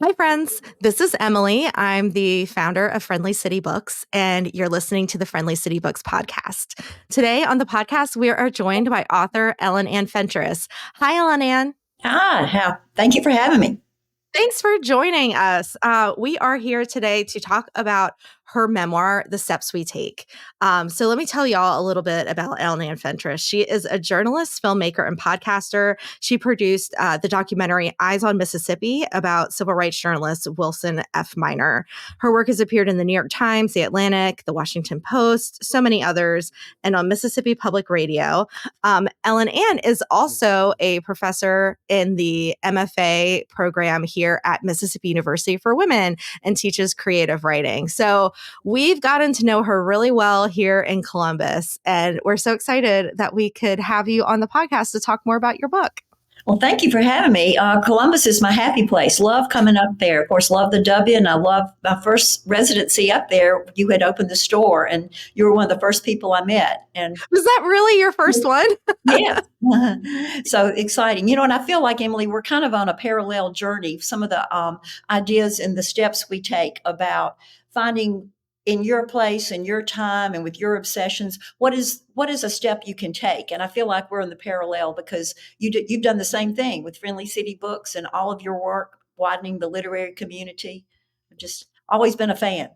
Hi, friends. This is Emily. I'm the founder of Friendly City Books, and you're listening to the Friendly City Books podcast. Today on the podcast, we are joined by author Ellen Ann Fentress. Hi, Ellen Ann. Hi, thank you for having me. Thanks for joining us. We are here today to talk about her memoir, The Steps We Take. So let me tell y'all a little bit about Ellen Ann Fentress. She is a journalist, filmmaker, and podcaster. She produced the documentary Eyes on Mississippi about civil rights journalist Wilson F. Minor. Her work has appeared in the New York Times, The Atlantic, The Washington Post, so many others, and on Mississippi Public Radio. Ellen Ann is also a professor in the MFA program here at Mississippi University for Women and teaches creative writing. So we've gotten to know her really well here in Columbus, and we're so excited that we could have you on the podcast to talk more about your book. Well, thank you for having me. Columbus is my happy place. Love coming up there. Of course, love the W, and I love my first residency up there. You had opened the store, and you were one of the first people I met. And was that really your first one? Yeah. So exciting. And I feel like, Emily, we're kind of on a parallel journey. Some of the ideas and the steps we take about finding in your place and your time and with your obsessions, what is a step you can take? And I feel like we're in the parallel because you've done the same thing with Friendly City Books and all of your work, widening the literary community. I've just always been a fan.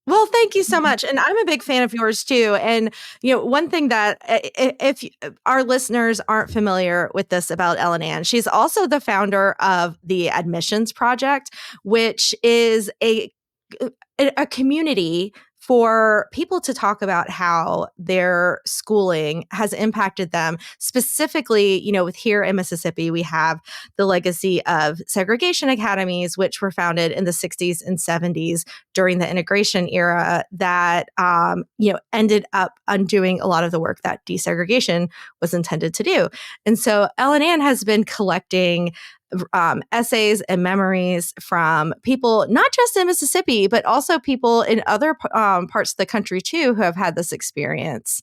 Well, thank you so much. And I'm a big fan of yours too. And, one thing that if our listeners aren't familiar with this about Ellen Ann, she's also the founder of the Admissions Project, which is a community for people to talk about how their schooling has impacted them. Specifically, with here in Mississippi, we have the legacy of segregation academies, which were founded in the 60s and 70s during the integration era that, ended up undoing a lot of the work that desegregation was intended to do. And so Ellen Ann has been collecting essays and memories from people, not just in Mississippi, but also people in other parts of the country too, who have had this experience,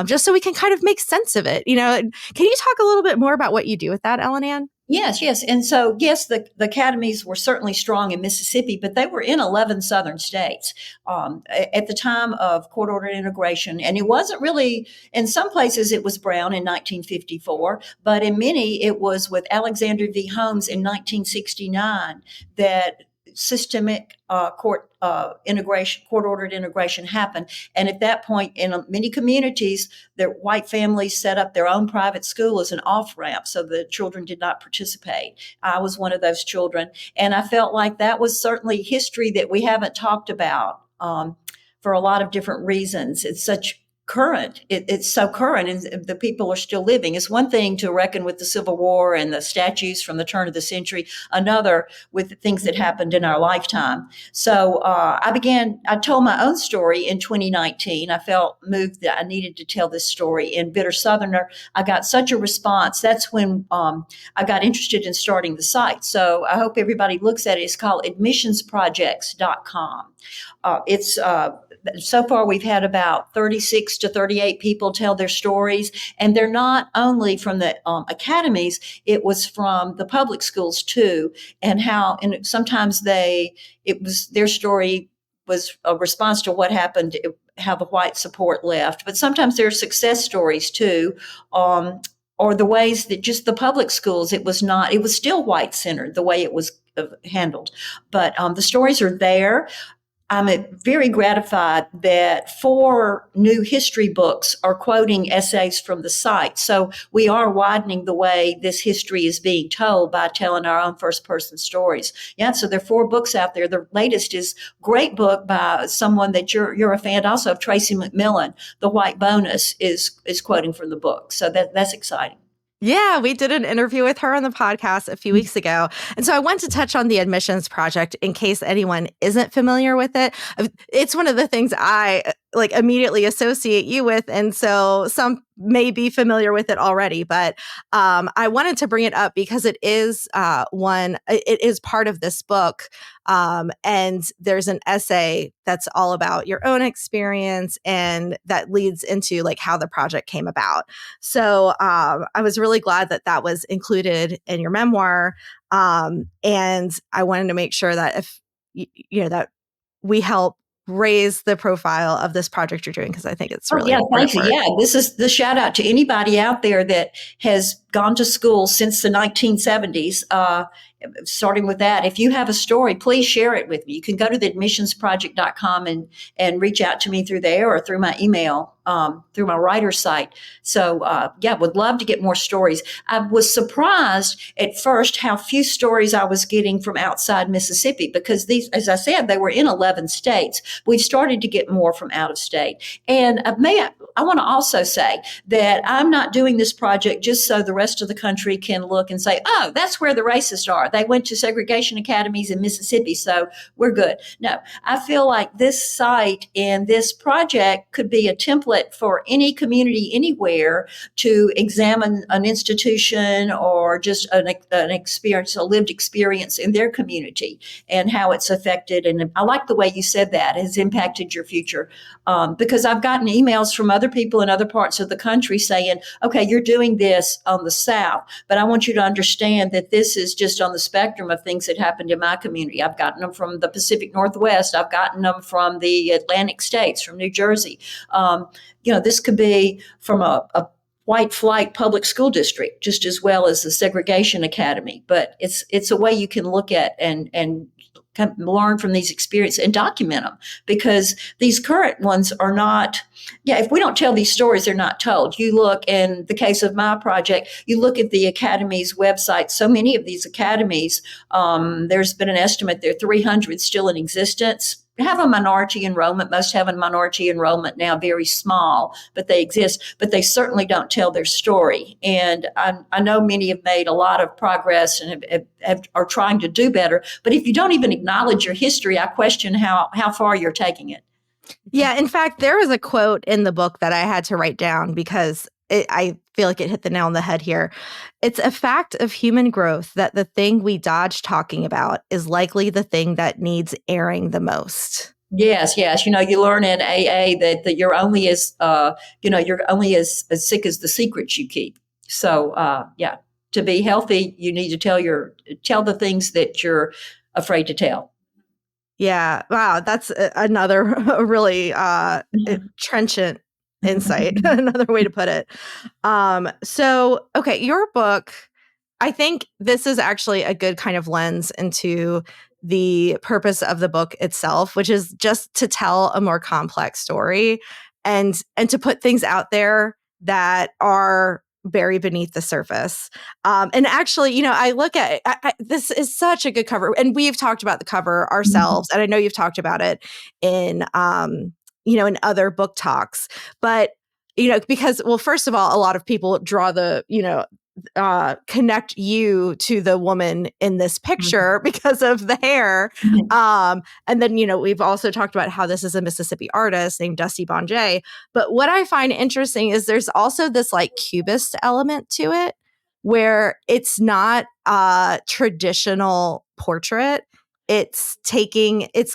just so we can kind of make sense of it. Can you talk a little bit more about what you do with that, Ellen Ann? Yes. And so, yes, the academies were certainly strong in Mississippi, but they were in 11 southern states at the time of court-ordered integration. And it wasn't really, in some places it was Brown in 1954, but in many it was with Alexander v. Holmes in 1969 that systemic court-ordered integration happened. And at that point, in many communities, their white families set up their own private school as an off-ramp, so the children did not participate. I was one of those children, and I felt like that was certainly history that we haven't talked about for a lot of different reasons. It's such current. It's so current, and the people are still living. It's one thing to reckon with the Civil War and the statues from the turn of the century, another with the things that happened in our lifetime. So I told my own story in 2019. I felt moved that I needed to tell this story. In Bitter Southerner, I got such a response. That's when I got interested in starting the site. So I hope everybody looks at it. It's called admissionsprojects.com. So far, we've had about 36 to 38 people tell their stories, and they're not only from the academies, it was from the public schools too, and sometimes their story was a response to what happened, how the white support left, but sometimes there are success stories too, or the ways that just the public schools, it was still white centered the way it was handled, but the stories are there. I'm very gratified that 4 new history books are quoting essays from the site. So we are widening the way this history is being told by telling our own first-person stories. Yeah, so there are 4 books out there. The latest is a great book by someone that you're a fan also of, Tracy McMillan. The White Bonus is quoting from the book. So that's exciting. Yeah, we did an interview with her on the podcast a few weeks ago. And so I want to touch on the Admissions Project in case anyone isn't familiar with it. It's one of the things I like immediately associate you with. And so some may be familiar with it already, but I wanted to bring it up because it is it is part of this book. And there's an essay that's all about your own experience and that leads into like how the project came about. So I was really glad that that was included in your memoir. And I wanted to make sure that if, that we help raise the profile of this project you're doing because I think it's Oh, really yeah, important thank you. work. Yeah, this is the shout out to anybody out there that has gone to school since the 1970s. Starting with that, if you have a story, please share it with me. You can go to the admissionsproject.com and reach out to me through there or through my email, through my writer's site. So, yeah, would love to get more stories. I was surprised at first how few stories I was getting from outside Mississippi because these, as I said, they were in 11 states. We've started to get more from out of state. And I want to also say that I'm not doing this project just so the rest of the country can look and say, oh, that's where the racists are. They went to segregation academies in Mississippi, so we're good. No, I feel like this site and this project could be a template for any community anywhere to examine an institution or just an experience, a lived experience in their community and how it's affected. And I like the way you said that has impacted your future. Because I've gotten emails from other people in other parts of the country saying, okay, you're doing this on the South, but I want you to understand that this is just on the spectrum of things that happened in my community. I've gotten them from the Pacific Northwest. I've gotten them from the Atlantic states, from New Jersey. This could be from a white flight public school district just as well as the segregation academy. But it's a way you can look at and learn from these experiences and document them because these current ones are not, if we don't tell these stories, they're not told. You look in the case of my project, you look at the Academy's website, so many of these academies, there's been an estimate there are 300 still in existence. Have a minority enrollment. Most have a minority enrollment now, very small, but they exist. But they certainly don't tell their story. And I know many have made a lot of progress and are trying to do better. But if you don't even acknowledge your history, I question how far you're taking it. Yeah, in fact, there was a quote in the book that I had to write down because I feel like it hit the nail on the head here. It's a fact of human growth that the thing we dodge talking about is likely the thing that needs airing the most. Yes, yes. You learn in AA that you're only as sick as the secrets you keep. So, yeah, to be healthy, you need to tell the things that you're afraid to tell. Yeah. Wow. That's another really trenchant insight, another way to put it. So, okay, your book, I think this is actually a good kind of lens into the purpose of the book itself, which is just to tell a more complex story and to put things out there that are buried beneath the surface. And actually, I look at this is such a good cover, and we've talked about the cover ourselves, and I know you've talked about it in in other book talks, but because, well, first of all, a lot of people draw the connect you to the woman in this picture because of the hair. And then, we've also talked about how this is a Mississippi artist named Dusty Bonjay. But what I find interesting is there's also this like cubist element to it where it's not a traditional portrait. It's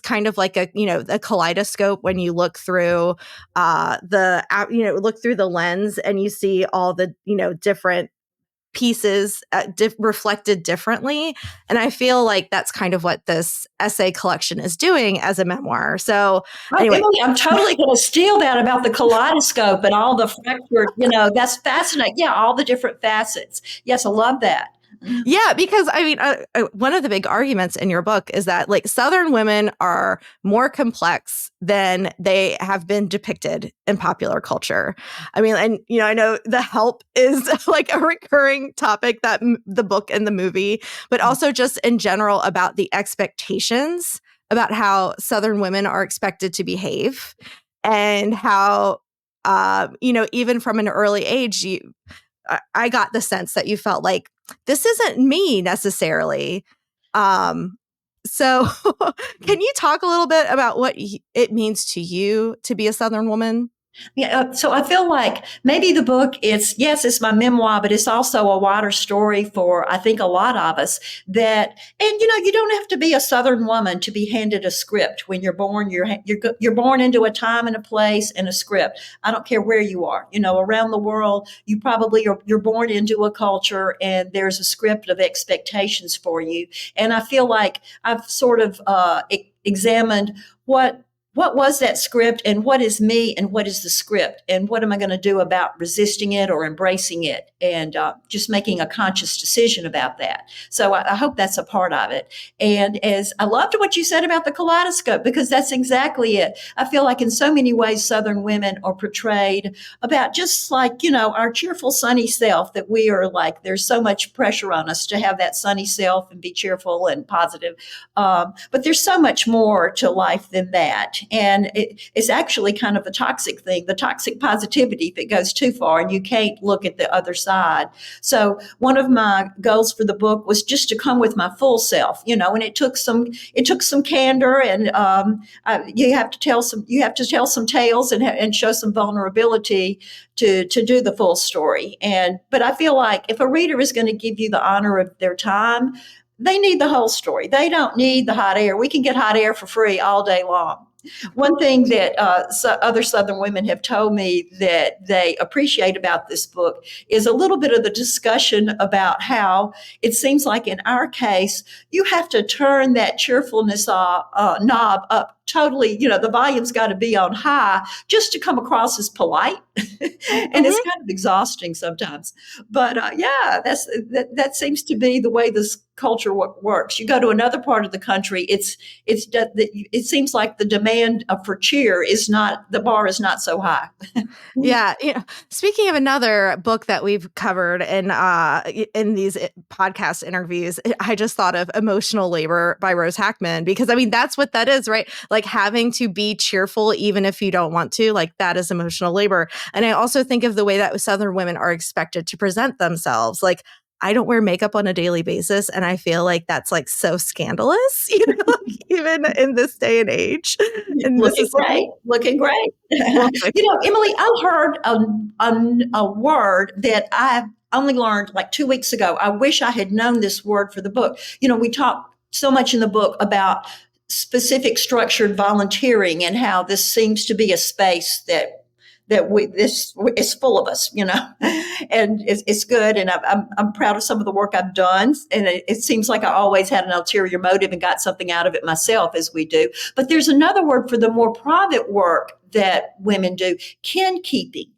kind of like a kaleidoscope when you look through look through the lens and you see all the, different pieces reflected differently. And I feel like that's kind of what this essay collection is doing as a memoir. So Oh, anyway, Emily, I'm totally going to steal that about the kaleidoscope and all the fractured, that's fascinating. Yeah, all the different facets. Yes, I love that. yeah, because I mean, one of the big arguments in your book is that like Southern women are more complex than they have been depicted in popular culture. I mean, and I know the help is like a recurring topic that the book and the movie, but also just in general about the expectations about how Southern women are expected to behave and how, even from an early age, I got the sense that you felt like this isn't me necessarily. So, can you talk a little bit about what it means to you to be a Southern woman? Yeah, so I feel like maybe the book is, yes, it's my memoir, but it's also a wider story for, I think, a lot of us that, and you don't have to be a Southern woman to be handed a script when you're born. You're born into a time and a place and a script. I don't care where you are, around the world, you probably you're born into a culture and there's a script of expectations for you. And I feel like I've sort of examined what was that script and what is me and what is the script and what am I going to do about resisting it or embracing it and just making a conscious decision about that. So I hope that's a part of it. And as I loved what you said about the kaleidoscope, because that's exactly it. I feel like in so many ways Southern women are portrayed about just like our cheerful sunny self, that we are like there's so much pressure on us to have that sunny self and be cheerful and positive. But there's so much more to life than that. And it's actually kind of a toxic thing, the toxic positivity that goes too far and you can't look at the other side. So one of my goals for the book was just to come with my full self, and it took some candor and you have to tell some tales and show some vulnerability to do the full story. But I feel like if a reader is going to give you the honor of their time, they need the whole story. They don't need the hot air. We can get hot air for free all day long. One thing that other Southern women have told me that they appreciate about this book is a little bit of the discussion about how it seems like in our case, you have to turn that cheerfulness knob up totally, the volume's got to be on high just to come across as polite. And it's kind of exhausting sometimes. But yeah, that seems to be the way this culture works. You go to another part of the country, it seems like the demand for cheer is not, the bar is not so high. Yeah, speaking of another book that we've covered in these podcast interviews, I just thought of Emotional Labor by Rose Hackman, because I mean that's what that is, right? Like having to be cheerful even if you don't want to, like that is emotional labor. And I also think of the way that Southern women are expected to present themselves. Like I don't wear makeup on a daily basis, and I feel like that's like so scandalous, like, even in this day and age in Looking Mississippi. great, looking great. Well, Emily, I heard a word that I only learned like 2 weeks ago. I wish I had known this word for the book. We talk so much in the book about specific structured volunteering and how this seems to be a space that this is full of us, and it's good. And I'm proud of some of the work I've done. And it seems like I always had an ulterior motive and got something out of it myself, as we do. But there's another word for the more private work that women do, kin keeping.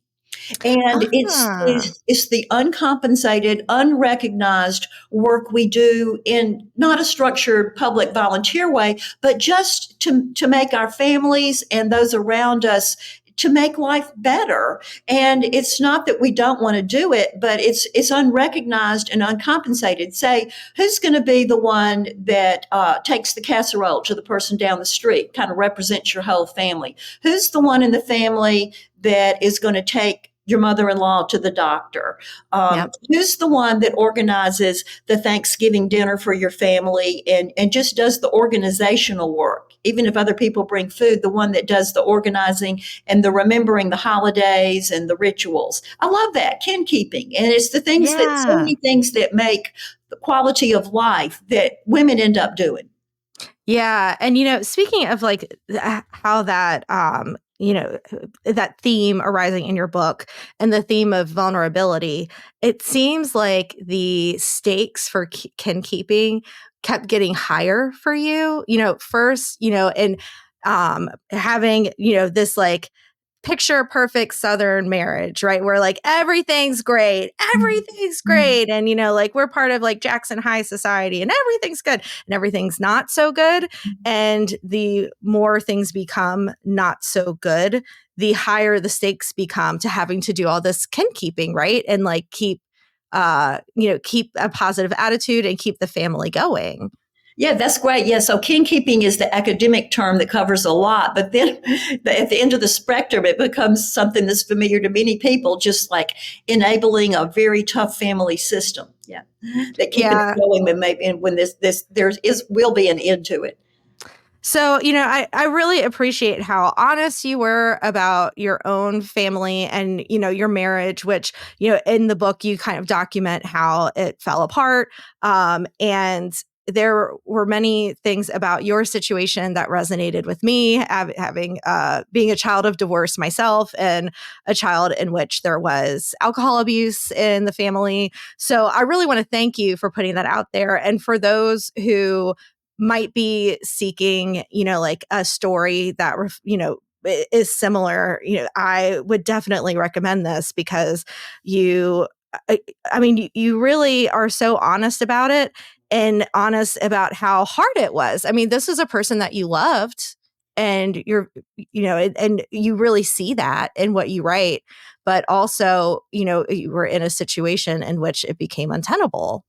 And ah. it's the uncompensated, unrecognized work we do in not a structured public volunteer way, but just to make our families and those around us to make life better. And it's not that we don't want to do it, but it's unrecognized and uncompensated. Say, who's going to be the one that takes the casserole to the person down the street, kind of represents your whole family? Who's the one in the family that is going to take your mother-in-law to the doctor? Yep. Who's the one that organizes the Thanksgiving dinner for your family and just does the organizational work? Even if other people bring food, the one that does the organizing and the remembering the holidays and the rituals. I love that, kin keeping. And it's the things that, so Yeah. many things that make the quality of life that women end up doing. Yeah. And, speaking of like how that, that theme arising in your book and the theme of vulnerability, it seems like the stakes for kin keeping kept getting higher for you, first, and having, this like picture perfect Southern marriage, right? Where like everything's great. And, like we're part of like Jackson High society and everything's good and everything's not so good. And the more things become not so good, the higher the stakes become to having to do all this kin keeping, right? And like keep a positive attitude and keep the family going. Yeah, that's great. Yeah, so king keeping is the academic term that covers a lot, but then at the end of the spectrum, it becomes something that's familiar to many people, just like enabling a very tough family system. Yeah, that keeping it Yeah. going when maybe and when this there is will be an end to it. So, I really appreciate how honest you were about your own family and, your marriage, which, in the book, you kind of document how it fell apart. And there were many things about your situation that resonated with me, having being a child of divorce myself and a child in which there was alcohol abuse in the family. So I really want to thank you for putting that out there. And for those who might be seeking, like a story that, is similar, I would definitely recommend this because you, I mean, you really are so honest about it and honest about how hard it was. I mean, this is a person that you loved and and you really see that in what you write, but also, you were in a situation in which it became untenable.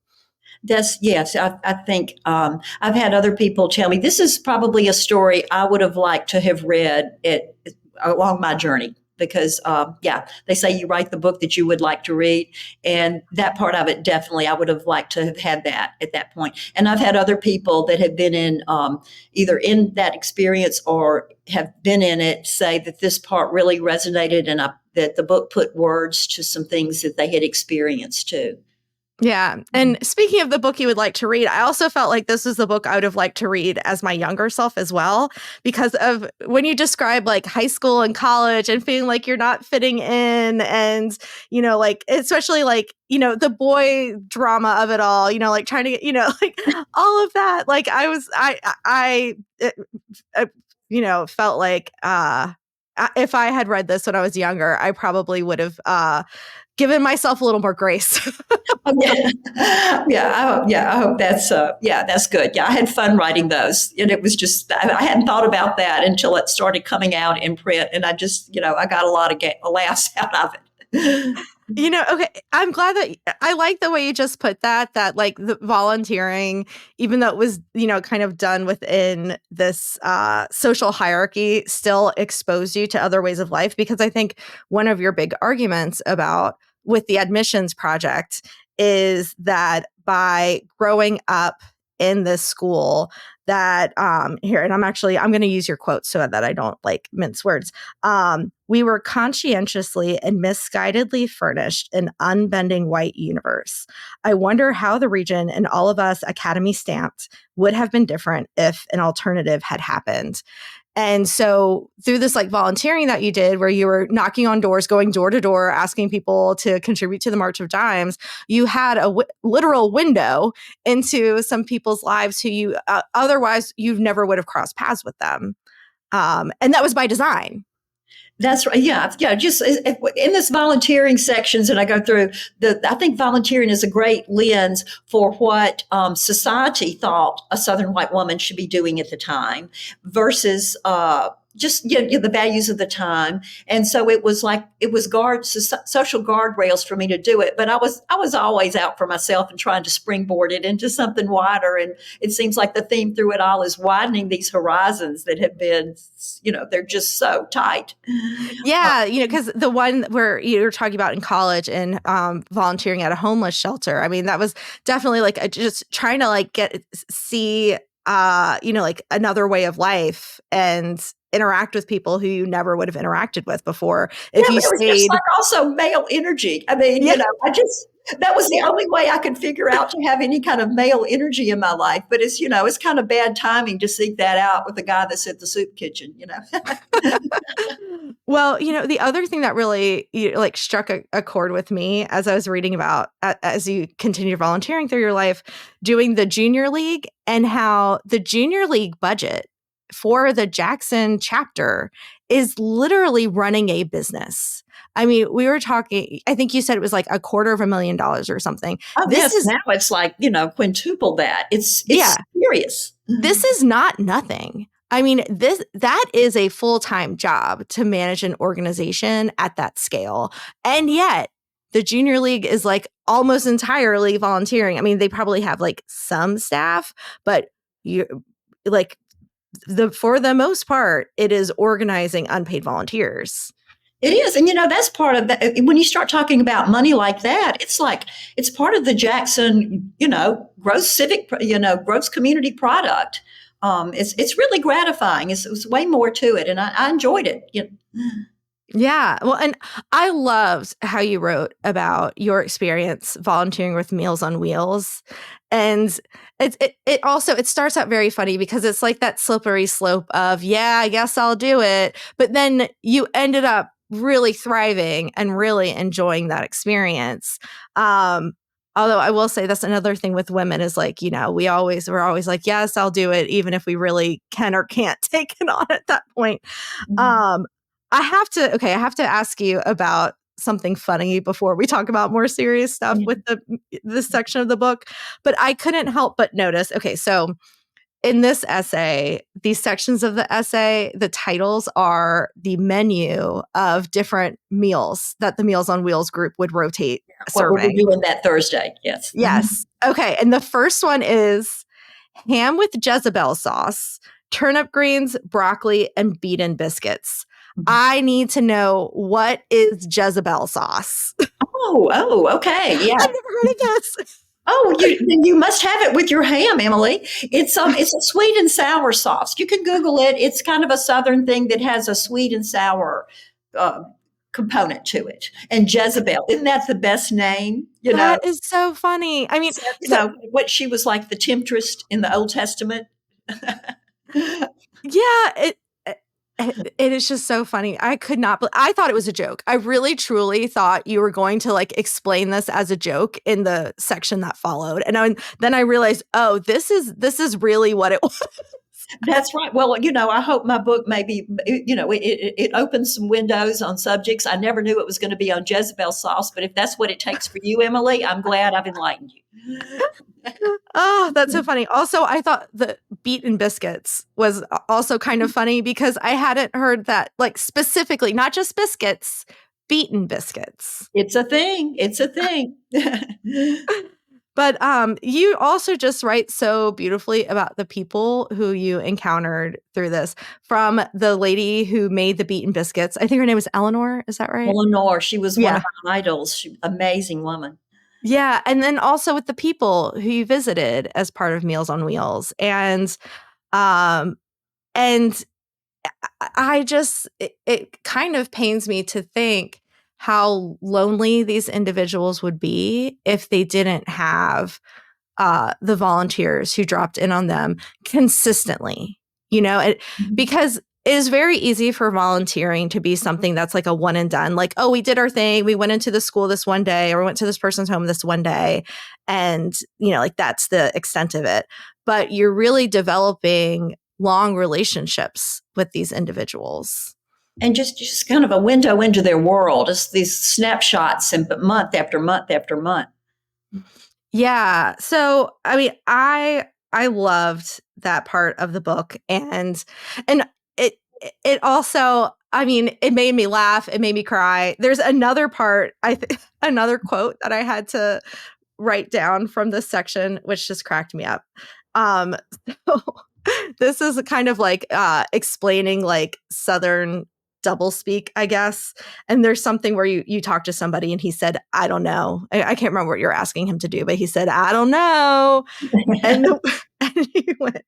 That's yes. I think I've had other people tell me this is probably a story I would have liked to have read it along my journey because yeah, they say you write the book that you would like to read, and that part of it definitely I would have liked to have had that at that point. And I've had other people that have been in either in that experience or have been in it say that this part really resonated and that the book put words to some things that they had experienced too. Yeah. And speaking of the book you would like to read, I also felt like this is the book I would have liked to read as my younger self as well, because of when you describe like high school and college and feeling like you're not fitting in and, like, especially like, the boy drama of it all, like trying to get, like all of that. Like felt like, if I had read this when I was younger, I probably would have, given myself a little more grace. Oh, yeah, yeah. I hope that's yeah, that's good. Yeah, I had fun writing those, and it was just I hadn't thought about that until it started coming out in print, and I just I got a lot of laughs out of it. Okay, I'm glad that I like the way you just put that like the volunteering, even though it was, kind of done within this social hierarchy, still exposed you to other ways of life. Because I think one of your big arguments about with the admissions project is that by growing up in this school that here, and I'm going to use your quote so that I don't like mince words. We were conscientiously and misguidedly furnished an unbending white universe. I wonder how the region and all of us Academy stamped would have been different if an alternative had happened. And so through this like volunteering that you did, where you were knocking on doors, going door to door, asking people to contribute to the March of Dimes, you had a literal window into some people's lives who you otherwise you never would have crossed paths with them. And that was by design. That's right. Yeah, yeah. Just in this volunteering sections, and I go through I think volunteering is a great lens for what society thought a Southern white woman should be doing at the time, versus just the values of the time. And so it was like it was social guardrails for me to do it. But I was always out for myself and trying to springboard it into something wider. And it seems like the theme through it all is widening these horizons that have been, they're just so tight. Yeah, because the one where you were talking about in college and volunteering at a homeless shelter, I mean, that was definitely like just trying to like see, like another way of life and interact with people who you never would have interacted with before if Yeah, you but it was just stayed. like also male energy. I mean, Yeah. that was the only way I could figure out to have any kind of male energy in my life. But it's kind of bad timing to seek that out with the guy that's at the soup kitchen. Well, the other thing that really like struck a chord with me as I was reading about as you continue volunteering through your life, doing the junior league and how the junior league budget for the Jackson chapter is literally running a business. I mean, we were talking, I think you said it was like $250,000 or something. Oh, This yes, is, now it's like, quintuple that. It's yeah, serious. this is not nothing. I mean, that is a full-time job to manage an organization at that scale. And yet the junior league is like almost entirely volunteering. I mean, they probably have like some staff, but you like for the most part, it is organizing unpaid volunteers. It is. And, that's part of that. When you start talking about money like that, it's like, it's part of the Jackson, gross civic, gross community product. It's really gratifying. It's way more to it. And I enjoyed it. Yeah. Well, and I loved how you wrote about your experience volunteering with Meals on Wheels. And it starts out very funny because it's like that slippery slope of, yeah, I guess I'll do it. But then you ended up really thriving and really enjoying that experience. Although I will say that's another thing with women is like, we're always like, yes, I'll do it, even if we really can or can't take it on at that point. Um, I have to ask you about something funny before we talk about more serious stuff with this section of the book. But I couldn't help but notice. Okay, so in this essay, these sections of the essay, the titles are the menu of different meals that the Meals on Wheels group would rotate What we'll be serving. doing that Thursday. Yes. Yes. Okay. And the first one is ham with Jezebel sauce, turnip greens, broccoli, and beaten biscuits. I need to know, what is Jezebel sauce? Okay. Yeah. I've never heard of this. Oh, you must have it with your ham, Emily. It's a sweet and sour sauce. You can Google it. It's kind of a Southern thing that has a sweet and sour component to it. And Jezebel, isn't that the best name? That is so funny. I mean, what she was like, the temptress in the Old Testament. Yeah, it is just so funny. I could not. I thought it was a joke. I really, truly thought you were going to explain this as a joke in the section that followed, and then I realized, oh, this is really what it was. That's right. Well, I hope my book maybe, it opens some windows on subjects. I never knew it was going to be on Jezebel sauce, but if that's what it takes for you, Emily, I'm glad I've enlightened you. Oh, that's so funny. Also, I thought the beaten biscuits was also kind of funny because I hadn't heard that, specifically, not just biscuits, beaten biscuits. It's a thing. It's a thing. But you also just write so beautifully about the people who you encountered through this. From the lady who made the beaten biscuits. I think her name was Eleanor. Is that right? Eleanor. She was one of my idols. Amazing woman. Yeah. And then also with the people who you visited as part of Meals on Wheels. And I just, it kind of pains me to think how lonely these individuals would be if they didn't have the volunteers who dropped in on them consistently, because it is very easy for volunteering to be something that's like a one and done. Like, oh, we did our thing. We went into the school this one day, or we went to this person's home this one day. And, that's the extent of it. But you're really developing long relationships with these individuals. And just kind of a window into their world. It's these snapshots, and but month after month after month. Yeah. So, I mean, I loved that part of the book, and it also, I mean, it made me laugh, it made me cry. There's another part, another quote that I had to write down from this section, which just cracked me up. So this is kind of explaining Southern doublespeak, I guess. And there's something where you talk to somebody and he said, I don't know. I can't remember what you're asking him to do, but he said, I don't know. and he went,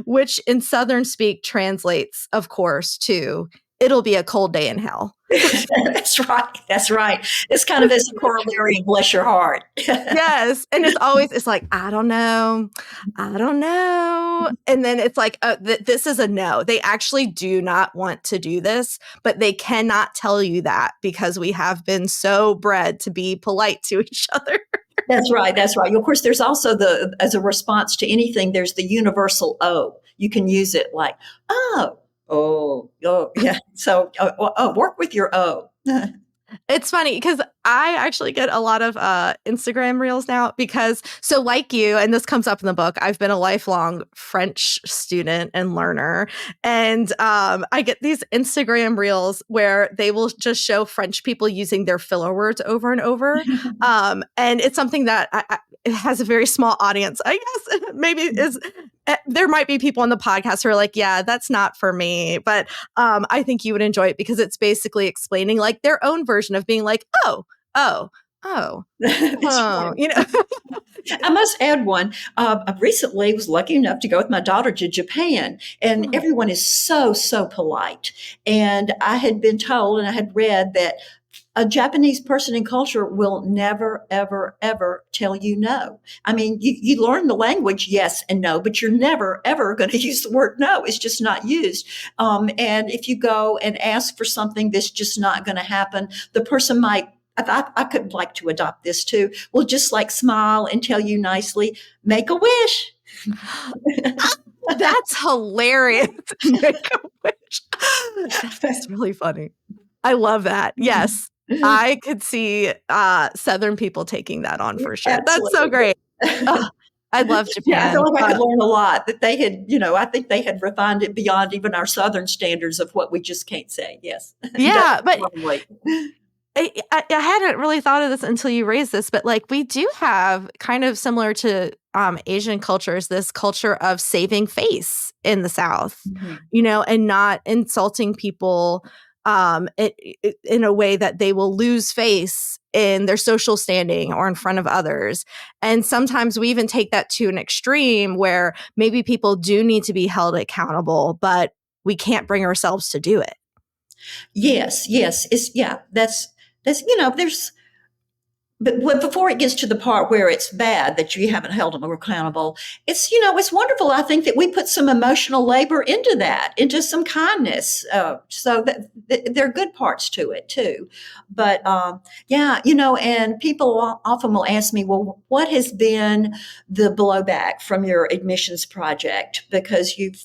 which in Southern speak translates, of course, to it'll be a cold day in hell. That's right. That's right. It's kind of this corollary of bless your heart. Yes. And it's like, I don't know. And then it's like, this is a no. They actually do not want to do this, but they cannot tell you that because we have been so bred to be polite to each other. That's right. That's right. Of course, there's also as a response to anything, there's the universal O. You can use it like, oh, yeah. So, work with your O. It's funny because I actually get a lot of Instagram reels now because, so like you, and this comes up in the book, I've been a lifelong French student and learner. And I get these Instagram reels where they will just show French people using their filler words over and over. And it's something that it has a very small audience, I guess, maybe is there might be people on the podcast who are like, yeah, that's not for me. But I think you would enjoy it because it's basically explaining like their own version of being like, oh, That's right. you know. I must add one. I recently was lucky enough to go with my daughter to Japan, and everyone is so polite. And I had been told, and I had read that a Japanese person in culture will never, ever, ever tell you no. I mean, you learn the language, yes and no, but you're never, ever going to use the word no. It's just not used. And if you go and ask for something that's just not going to happen, the person might, I could like to adopt this too, will just like smile and tell you nicely, make a wish. That's hilarious. Make a wish. That's really funny. I love that. Yes. I could see Southern people taking that on for sure. Absolutely. That's so great. Oh, I love Japan. Yeah, I feel like I could learn a lot that they had, I think they had refined it beyond even our Southern standards of what we just can't say. Yes. Yeah, but I hadn't really thought of this until you raised this, but like we do have kind of similar to Asian cultures, this culture of saving face in the South, and not insulting people in a way that they will lose face in their social standing or in front of others. And sometimes we even take that to an extreme where maybe people do need to be held accountable, but we can't bring ourselves to do it. Yes. That's, there's, but before it gets to the part where it's bad that you haven't held them accountable, it's wonderful. I think that we put some emotional labor into that, into some kindness. So that there are good parts to it too. But and people often will ask me, well, what has been the blowback from your admissions project? Because you've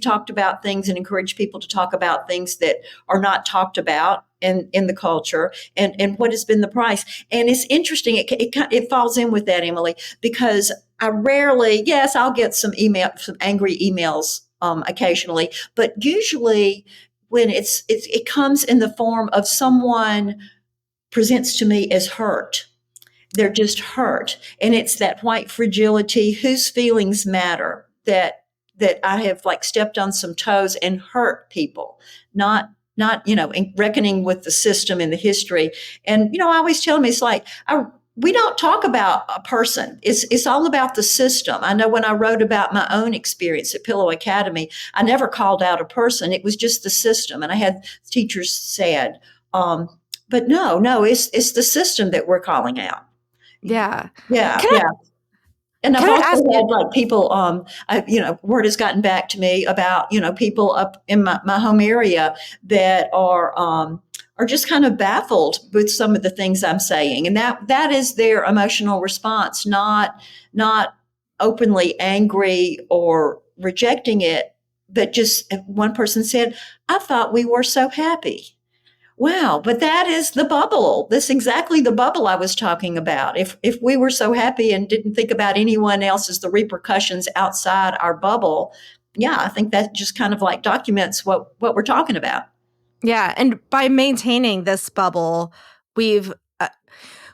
talked about things and encouraged people to talk about things that are not talked about in the culture, and what has been the price. And it's interesting. It falls in with that, Emily, because I rarely, yes, I'll get some angry emails occasionally, but usually when it comes in the form of someone presents to me as hurt. They're just hurt. And it's that white fragility, whose feelings matter, that I have like stepped on some toes and hurt people, not in reckoning with the system and the history. And, I always tell them, it's like, we don't talk about a person. It's all about the system. I know when I wrote about my own experience at Pillow Academy, I never called out a person. It was just the system. And I had teachers said, but no, it's the system that we're calling out. Yeah. Yeah. And I've also had like people, word has gotten back to me about, people up in my home area that are just kind of baffled with some of the things I'm saying. And that is their emotional response, not openly angry or rejecting it, but just one person said, I thought we were so happy. Wow, but that is the bubble. That's exactly the bubble I was talking about. If we were so happy and didn't think about anyone else's, the repercussions outside our bubble, yeah, I think that just kind of like documents what we're talking about. Yeah, and by maintaining this bubble, we've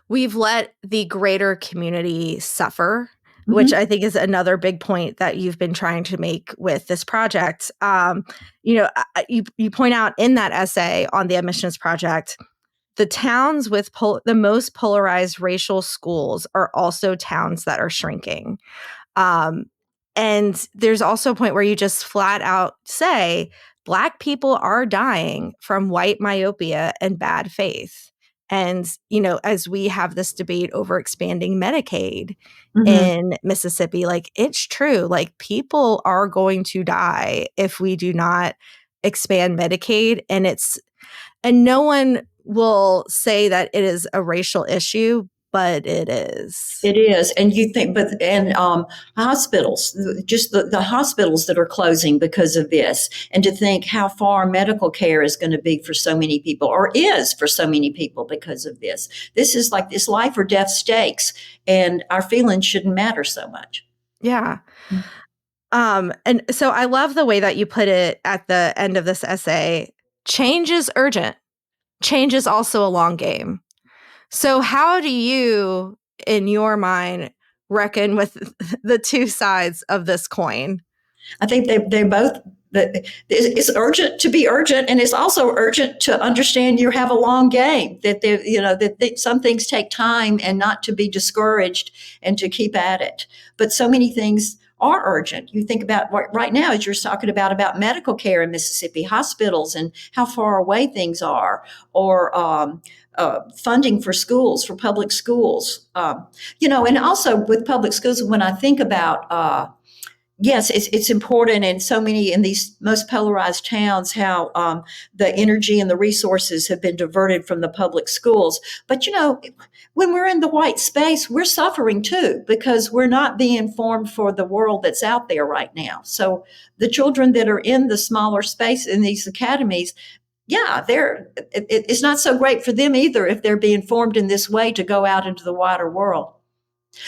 let the greater community suffer, which I think is another big point that you've been trying to make with this project. You point out in that essay on the admissions project, the towns with the most polarized racial schools are also towns that are shrinking. And there's also a point where you just flat out say, Black people are dying from white myopia and bad faith. And, as we have this debate over expanding Medicaid in Mississippi, like it's true, like people are going to die if we do not expand Medicaid. And no one will say that it is a racial issue, but it is. It is. And you think, hospitals, just the hospitals that are closing because of this, and to think how far medical care is going to be for so many people, or is for so many people because of this. This is like this life or death stakes, and our feelings shouldn't matter so much. Yeah. And so I love the way that you put it at the end of this essay. Change is urgent. Change is also a long game. So how do you, in your mind, reckon with the two sides of this coin. I think they both. It's urgent to be urgent, and it's also urgent to understand you have a long game. That some things take time, and not to be discouraged, and to keep at it. But so many things are urgent. You think about right now, as you're talking about medical care in Mississippi, hospitals, and how far away things are, or funding for schools, for public schools. And also with public schools, when I think about yes, it's important in so many in these most polarized towns how the energy and the resources have been diverted from the public schools. But when we're in the white space, we're suffering too because we're not being formed for the world that's out there right now. So the children that are in the smaller space in these academies, yeah, it's not so great for them either if they're being formed in this way to go out into the wider world.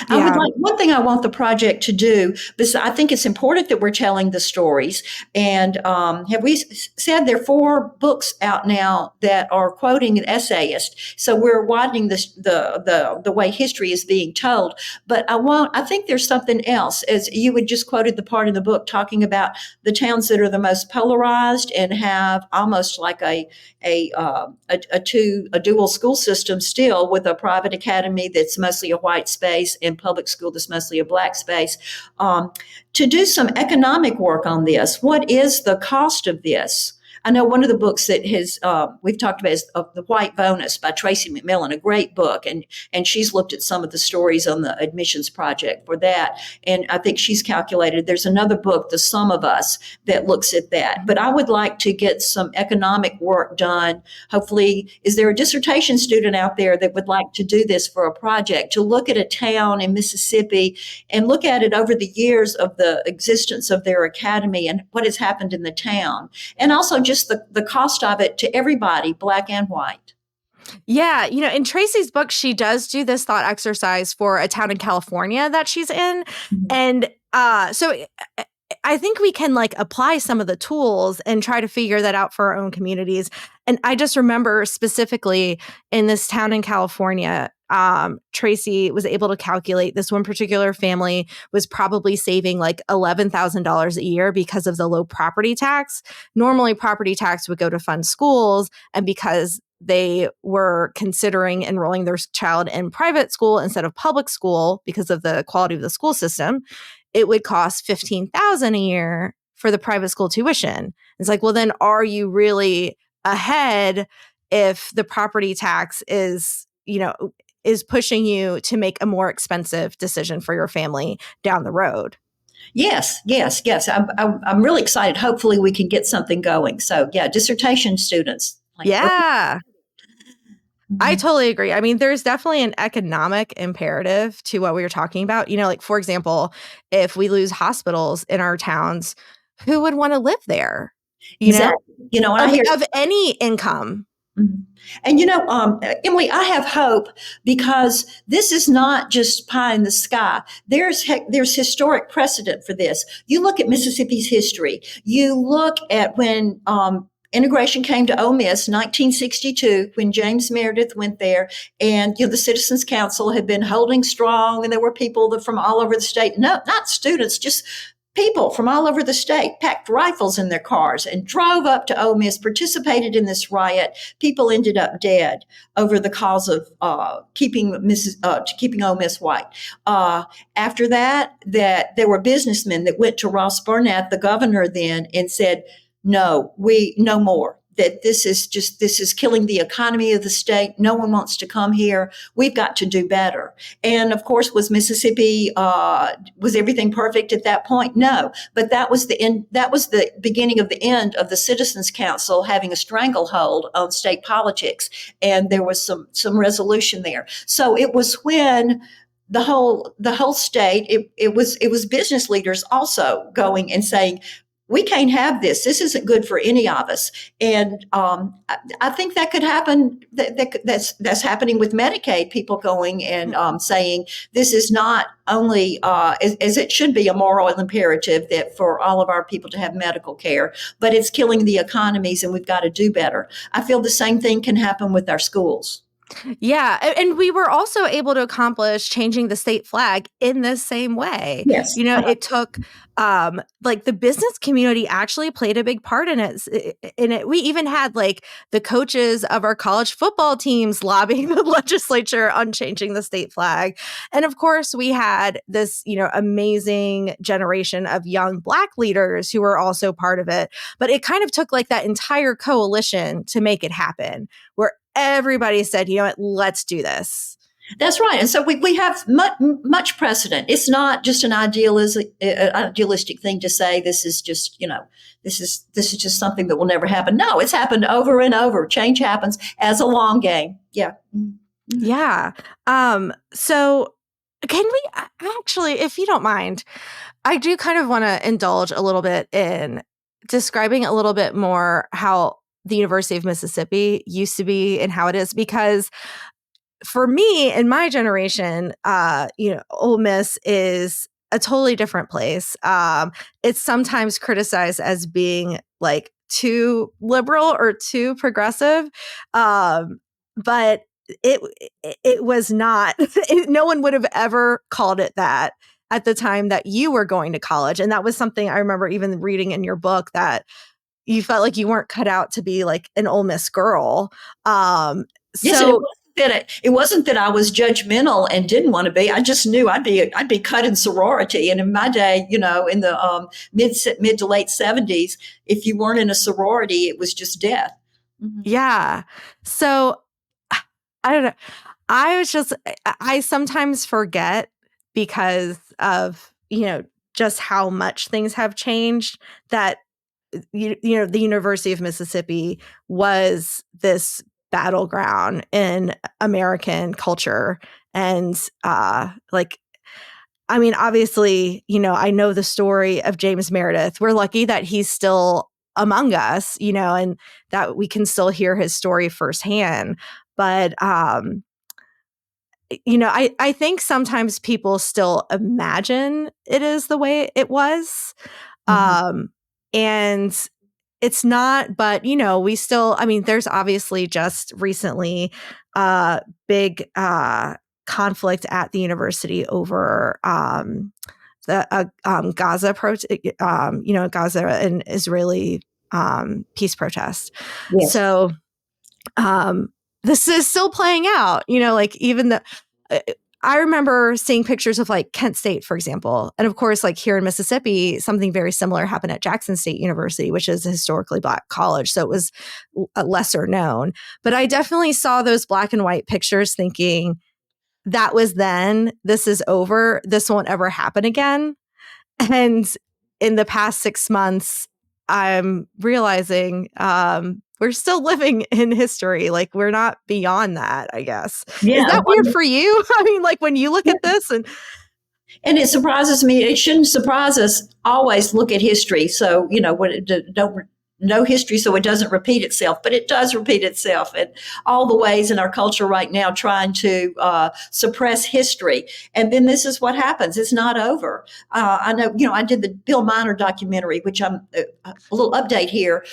I would Yeah. like one thing I want the project to do, because I think it's important that we're telling the stories. And have we said there are 4 books out now that are quoting an essayist? So we're widening the way history is being told. But I think there's something else, as you had just quoted the part in the book talking about the towns that are the most polarized and have almost like a dual school system still, with a private academy that's mostly a white space and public school that's mostly a black space, to do some economic work on this. What is the cost of this? I know one of the books that we've talked about is The White Bonus by Tracy McMillan, a great book. And she's looked at some of the stories on the admissions project for that. And I think she's calculated there's another book, The Sum of Us, that looks at that. But I would like to get some economic work done. Hopefully, is there a dissertation student out there that would like to do this for a project, to look at a town in Mississippi and look at it over the years of the existence of their academy and what has happened in the town? And also just the cost of it to everybody, black and white. Yeah, in Tracy's book, she does do this thought exercise for a town in California that she's in. Mm-hmm. And so I think we can apply some of the tools and try to figure that out for our own communities. And I just remember specifically in this town in California, Tracy was able to calculate this one particular family was probably saving $11,000 a year because of the low property tax. Normally, property tax would go to fund schools, and because they were considering enrolling their child in private school instead of public school because of the quality of the school system, it would cost $15,000 a year for the private school tuition. It's well, then are you really ahead if the property tax is pushing you to make a more expensive decision for your family down the road? Yes. I'm really excited. Hopefully we can get something going. So yeah, dissertation students. Yeah. I totally agree. I mean, there's definitely an economic imperative to what we were talking about. For example, if we lose hospitals in our towns, who would want to live there? Exactly. Of any income. Mm-hmm. And Emily, I have hope because this is not just pie in the sky. There's historic precedent for this. You look at Mississippi's history. You look at when integration came to Ole Miss, 1962, when James Meredith went there, and the Citizens Council had been holding strong, and there were people from all over the state. No, not students, just people from all over the state packed rifles in their cars and drove up to Ole Miss, participated in this riot. People ended up dead over the cause of keeping Ole Miss white. After that, there were businessmen that went to Ross Burnett, the governor then, and said, no more. That this is killing the economy of the state. No one wants to come here. We've got to do better. And of course, was Mississippi, was everything perfect at that point? No, but that was the end. That was the beginning of the end of the Citizens Council having a stranglehold on state politics. And there was some resolution there. So it was when the whole state, it was business leaders also going and saying, we can't have this. This isn't good for any of us. And I think that could happen. That's happening with Medicaid. People going and saying this is not only as it should be a moral imperative that for all of our people to have medical care, but it's killing the economies, and we've got to do better. I feel the same thing can happen with our schools. Yeah, and we were also able to accomplish changing the state flag in the same way. Yes. It took like the business community actually played a big part in it. We even had like the coaches of our college football teams lobbying the legislature on changing the state flag. And of course, we had this, amazing generation of young Black leaders who were also part of it. But it kind of took like that entire coalition to make it happen, where everybody said, you know what, let's do this. That's right. And so we have much precedent. It's not just an idealistic thing to say this is just, this is just something that will never happen. No, it's happened over and over. Change happens as a long game. Yeah. Yeah. So can we actually, if you don't mind, I do kind of want to indulge a little bit in describing a little bit more how the University of Mississippi used to be and how it is, because for me in my generation, Ole Miss is a totally different place. It's sometimes criticized as being like too liberal or too progressive, but it it was not. No one would have ever called it that at the time that you were going to college, and that was something I remember even reading in your book, that you felt like you weren't cut out to be like an Ole Miss girl. Yes, and So it wasn't that I was judgmental and didn't want to be. I just knew I'd be cut in sorority. And in my day, in the mid to late 70s, if you weren't in a sorority, it was just death. Mm-hmm. yeah. So I don't know. I sometimes forget because of, just how much things have changed, that the University of Mississippi was this battleground in American culture. And like, I mean, obviously, I know the story of James Meredith. We're lucky that he's still among us, and that we can still hear his story firsthand. But I think sometimes people still imagine it is the way it was. Mm-hmm. And it's not, but we still, I mean, there's obviously just recently big conflict at the university over the Gaza Gaza and Israeli peace protest. Yes. So this is still playing out, like even the I remember seeing pictures of like Kent State, for example. And of course, like here in Mississippi, something very similar happened at Jackson State University, which is a historically Black college. So it was a lesser known. But I definitely saw those black and white pictures thinking, that was then, this is over, this won't ever happen again. And in the past 6 months, I'm realizing we're still living in history. Like, we're not beyond that, I guess. Is Yeah. that weird for you? I mean, like when you look at this and And it surprises me. It shouldn't surprise us. Always look at history. So, don't know history so it doesn't repeat itself, but it does repeat itself in all the ways in our culture right now, trying to suppress history. And then this is what happens. It's not over. I know, I did the Bill Miner documentary, which I'm a little update here.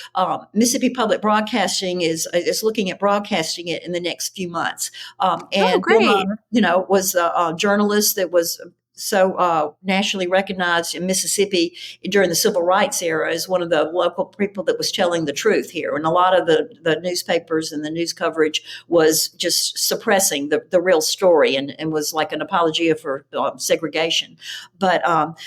Mississippi Public Broadcasting is looking at broadcasting it in the next few months. oh, And Bill great. Miner, was a journalist that was so nationally recognized in Mississippi during the civil rights era as one of the local people that was telling the truth here. And a lot of the newspapers and the news coverage was just suppressing the real story and was like an apologia for segregation. But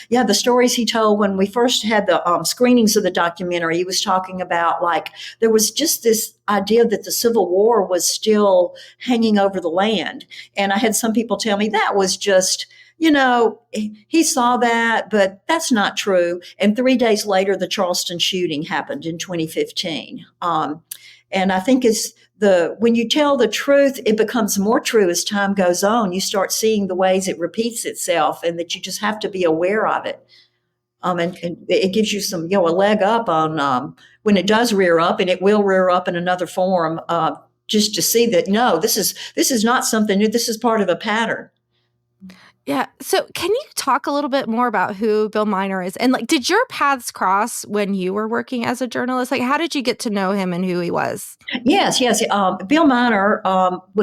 the stories he told when we first had the screenings of the documentary, he was talking about like there was just this idea that the Civil War was still hanging over the land. And I had some people tell me that was just, he saw that, but that's not true. And 3 days later, the Charleston shooting happened in 2015. And I think when you tell the truth, it becomes more true as time goes on. You start seeing the ways it repeats itself, and that you just have to be aware of it. And it gives you some, a leg up on when it does rear up, and it will rear up in another form. Just to see that no, this is not something new. This is part of a pattern. Yeah. So can you talk a little bit more about who Bill Miner is? And like, did your paths cross when you were working as a journalist? Like, how did you get to know him and who he was? Yes, yes. Bill Miner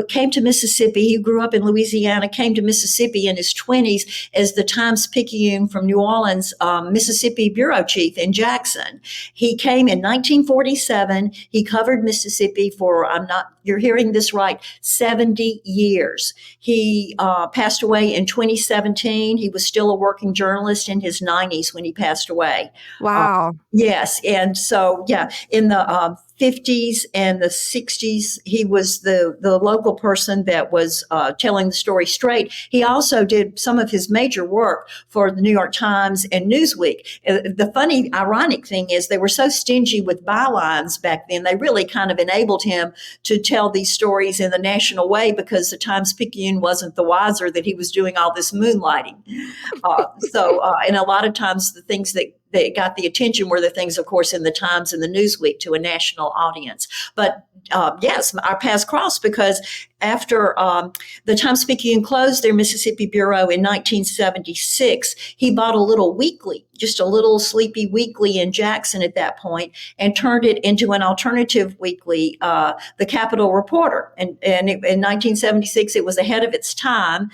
came to Mississippi. He grew up in Louisiana, came to Mississippi in his 20s as the Times-Picayune from New Orleans, Mississippi bureau chief in Jackson. He came in 1947. He covered Mississippi for, you're hearing this right, 70 years. He passed away in 2017. He was still a working journalist in his 90s when he passed away. Uh, Wow. yes. And so, yeah, in the 50s and the 60s, he was the local person that was telling the story straight. He also did some of his major work for the New York Times and Newsweek. The funny, ironic thing is they were so stingy with bylines back then, they really kind of enabled him to tell these stories in the national way because the Times-Picayune wasn't the wiser that he was doing all this moonlighting. And a lot of times the things that got the attention were the things, of course, in the Times and the Newsweek to a national audience. But yes, our paths crossed because after the Times-Picayune closed their Mississippi bureau in 1976, he bought a little weekly, just a little sleepy weekly in Jackson at that point, and turned it into an alternative weekly, the Capitol Reporter. And in 1976, it was ahead of its time.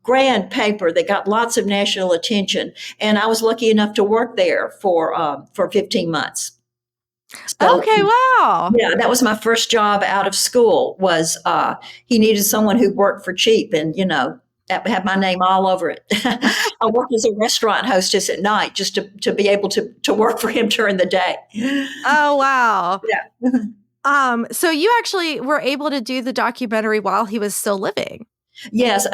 Grand paper that got lots of national attention, and I was lucky enough to work there for 15 months. So Okay. Wow. yeah, that was my first job out of school. Was he needed someone who worked for cheap, and that had my name all over it. I worked as a restaurant hostess at night just to be able to work for him during the day. Oh, wow. Yeah. So you actually were able to do the documentary while he was still living. Yes,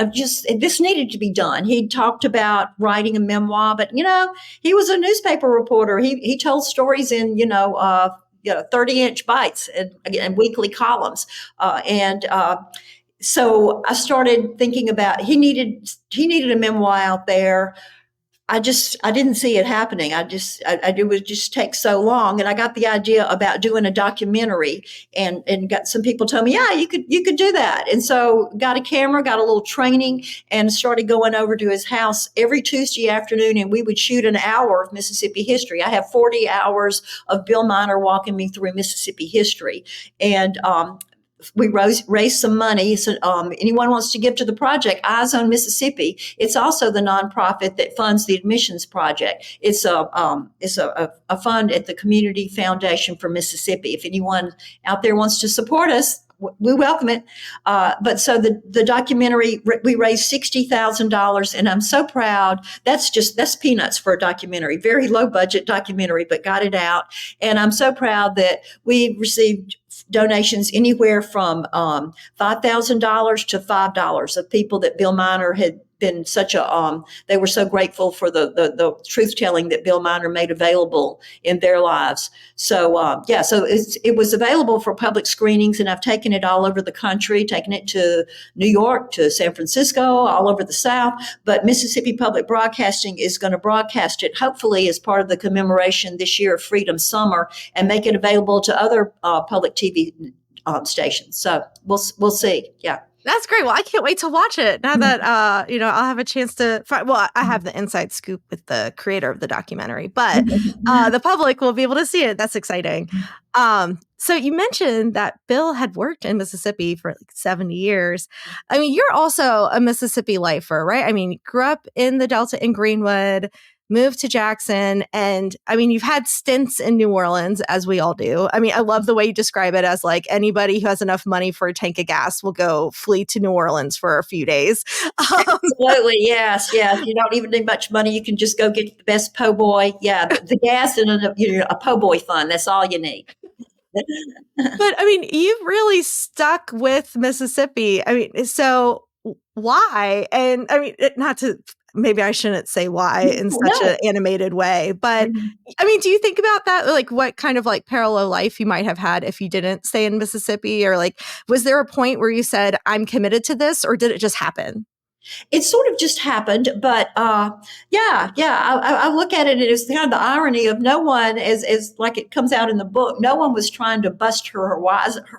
this needed to be done. He talked about writing a memoir, but he was a newspaper reporter. He told stories in 30-inch bites and weekly columns, and so I started thinking about he needed a memoir out there. I didn't see it happening. It would just take so long. And I got the idea about doing a documentary, and got some people told me, yeah, you could do that. And so got a camera, got a little training, and started going over to his house every Tuesday afternoon. And we would shoot an hour of Mississippi history. I have 40 hours of Bill Miner walking me through Mississippi history. And, we raised some money. So anyone wants to give to the project, Eyes on Mississippi. It's also the nonprofit that funds the admissions project. It's a fund at the Community Foundation for Mississippi. If anyone out there wants to support us, we welcome it. But so the documentary, we raised $60,000, and I'm so proud. That's peanuts for a documentary, very low budget documentary, but got it out. And I'm so proud that we received donations anywhere from $5,000 to $5 of people that Bill Miner had been they were so grateful for the truth telling that Bill Miner made available in their lives. So so it was available for public screenings, and I've taken it all over the country, taken it to New York, to San Francisco, all over the South. But Mississippi Public Broadcasting is going to broadcast it, hopefully as part of the commemoration this year of Freedom Summer, and make it available to other public TV stations. So we'll see. Yeah. That's great. Well, I can't wait to watch it now that, I'll have a chance to find, well, I have the inside scoop with the creator of the documentary, but the public will be able to see it. That's exciting. So you mentioned that Bill had worked in Mississippi for like 70 years. I mean, you're also a Mississippi lifer, right? I mean, you grew up in the Delta in Greenwood, moved to Jackson. And I mean, you've had stints in New Orleans, as we all do. I mean, I love the way you describe it as like anybody who has enough money for a tank of gas will go flee to New Orleans for a few days. Absolutely. Yes. Yes. You don't even need much money. You can just go get the best po' boy. Yeah. The gas and a po' boy fund. That's all you need. But I mean, you've really stuck with Mississippi. I mean, so why? And I mean, maybe I shouldn't say why in such an animated way, but I mean, do you think about that? Like what kind of like parallel life you might have had if you didn't stay in Mississippi, or like, was there a point where you said, I'm committed to this, or did it just happen? It sort of just happened, but I look at it as kind of the irony of no one, as like it comes out in the book, no one was trying to bust her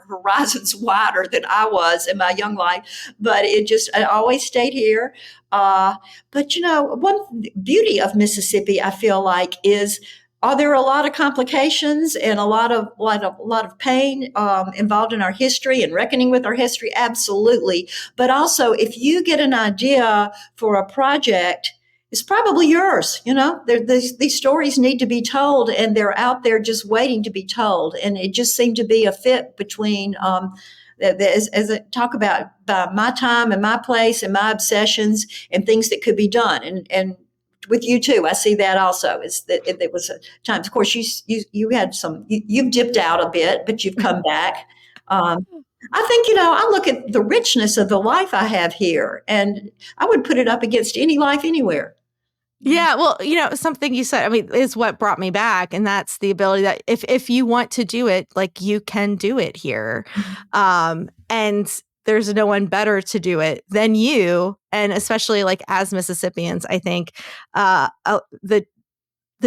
horizons wider than I was in my young life, but I always stayed here. But one beauty of Mississippi, I feel like, is are there a lot of complications and a lot of pain involved in our history and reckoning with our history? Absolutely. But also, if you get an idea for a project, it's probably yours. These stories need to be told, and they're out there just waiting to be told. And it just seemed to be a fit between. As I talk about my time and my place and my obsessions and things that could be done, and with you too, I see that also. Is that it was a times. Of course, you had you've dipped out a bit, but you've come back. Um, I think I look at the richness of the life I have here, and I would put it up against any life anywhere. Yeah, well, something you said, I mean, is what brought me back, and that's the ability that if you want to do it, like you can do it here. And there's no one better to do it than you, and especially like as Mississippians, I think the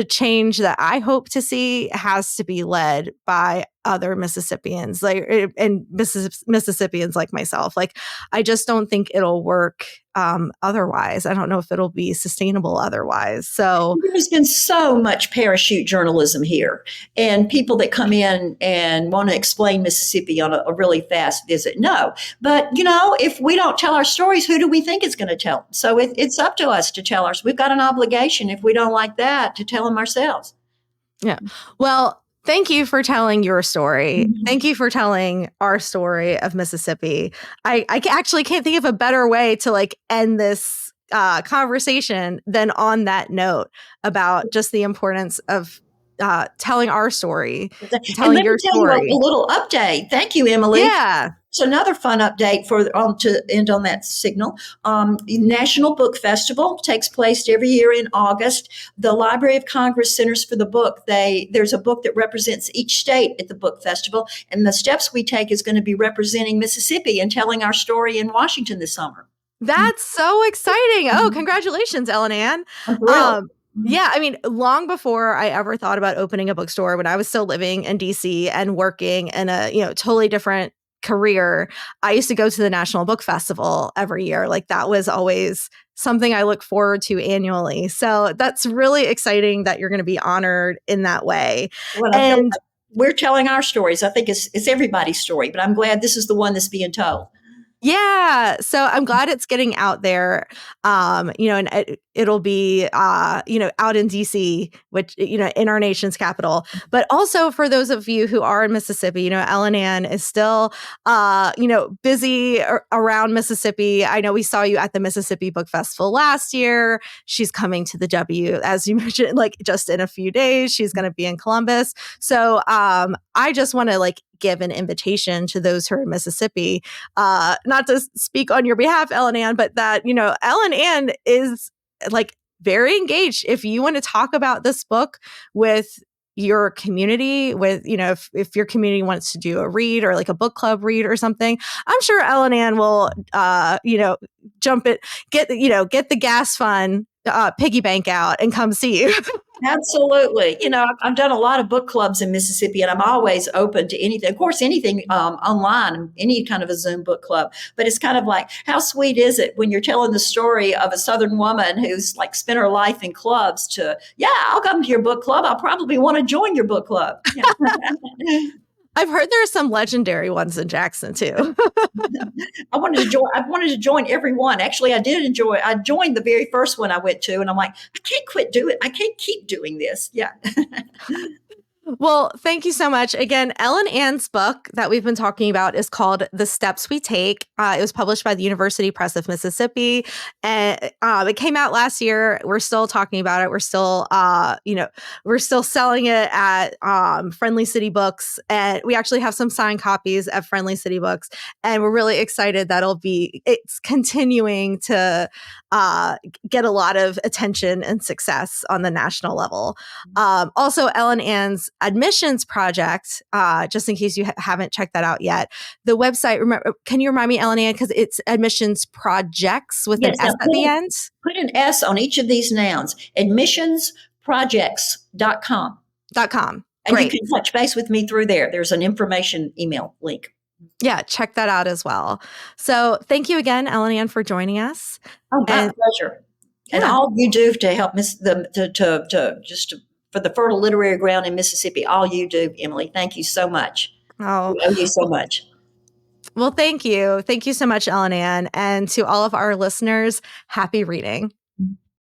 change that I hope to see has to be led by other Mississippians, and Mississippians like myself. Like, I just don't think it'll work otherwise. I don't know if it'll be sustainable otherwise. So There's been so much parachute journalism here, and people that come in and want to explain Mississippi on a really fast visit. No, but if we don't tell our stories, who do we think is going to tell them? So it's up to us to tell ours. We've got an obligation, if we don't like that, to tell them ourselves. yeah. Well, thank you for telling your story. Mm-hmm. Thank you for telling our story of Mississippi. I actually can't think of a better way to like end this conversation than on that note about just the importance of telling our story, telling your story. A little update. Thank you, Emily. Yeah. So another fun update to end on that signal. National Book Festival takes place every year in August. The Library of Congress Centers for the Book. There's a book that represents each state at the book festival, and the steps we take is going to be representing Mississippi and telling our story in Washington this summer. That's so exciting. Oh, congratulations, Ellen Ann. I'm thrilled. Yeah, I mean, long before I ever thought about opening a bookstore, when I was still living in DC and working in a totally different career, I used to go to the National Book Festival every year. Like, that was always something I look forward to annually. So that's really exciting that you're going to be honored in that way. Well, and we're telling our stories. I think it's everybody's story, but I'm glad this is the one that's being told. Yeah. So I'm glad it's getting out there. And it'll be, out in DC, which, in our nation's capital. But also for those of you who are in Mississippi, Ellen Ann is still, busy around Mississippi. I know we saw you at the Mississippi Book Festival last year. She's coming to the W, as you mentioned, like just in a few days. She's going to be in Columbus. So I just want to give an invitation to those who are in Mississippi, not to speak on your behalf, Ellen Ann, but that, Ellen Ann is very engaged. If you want to talk about this book with your community, with, if your community wants to do a read or a book club read or something, I'm sure Ellen Ann will, jump it, get the gas fund, piggy bank out and come see you. Absolutely. I've done a lot of book clubs in Mississippi, and I'm always open to anything. Of course, anything online, any kind of a Zoom book club. But it's kind of like, how sweet is it when you're telling the story of a Southern woman who's spent her life in clubs to, I'll come to your book club. I'll probably want to join your book club. Yeah. I've heard there are some legendary ones in Jackson too. I wanted to join every one. Actually, I joined the very first one I went to, and I'm like, I can't quit doing. I can't keep doing this. Yeah. Well, thank you so much. Again, Ellen Ann's book that we've been talking about is called The Steps We Take. It was published by the University Press of Mississippi, and it came out last year. We're still talking about it. We're still, we're still selling it at Friendly City Books, and we actually have some signed copies at Friendly City Books, and we're really excited that it's continuing to get a lot of attention and success on the national level. Also, Ellen Ann's admissions project, just in case you haven't checked that out yet. The website, can you remind me, Ellen Ann, because it's admissions projects with an Yes, S now at the end? put an S on each of these nouns. Admissionsprojects.com. .com. And you Great. can touch base with me through there. There's an information email link. Yeah, check that out as well. So thank you again, Ellen Ann, for joining us. Oh, my pleasure. Yeah. And all you do to help for the fertile literary ground in Mississippi, all you do, Emily. Thank you so much. Oh, We owe you so much. Well, thank you. Thank you so much, Ellen Ann. And to all of our listeners, happy reading.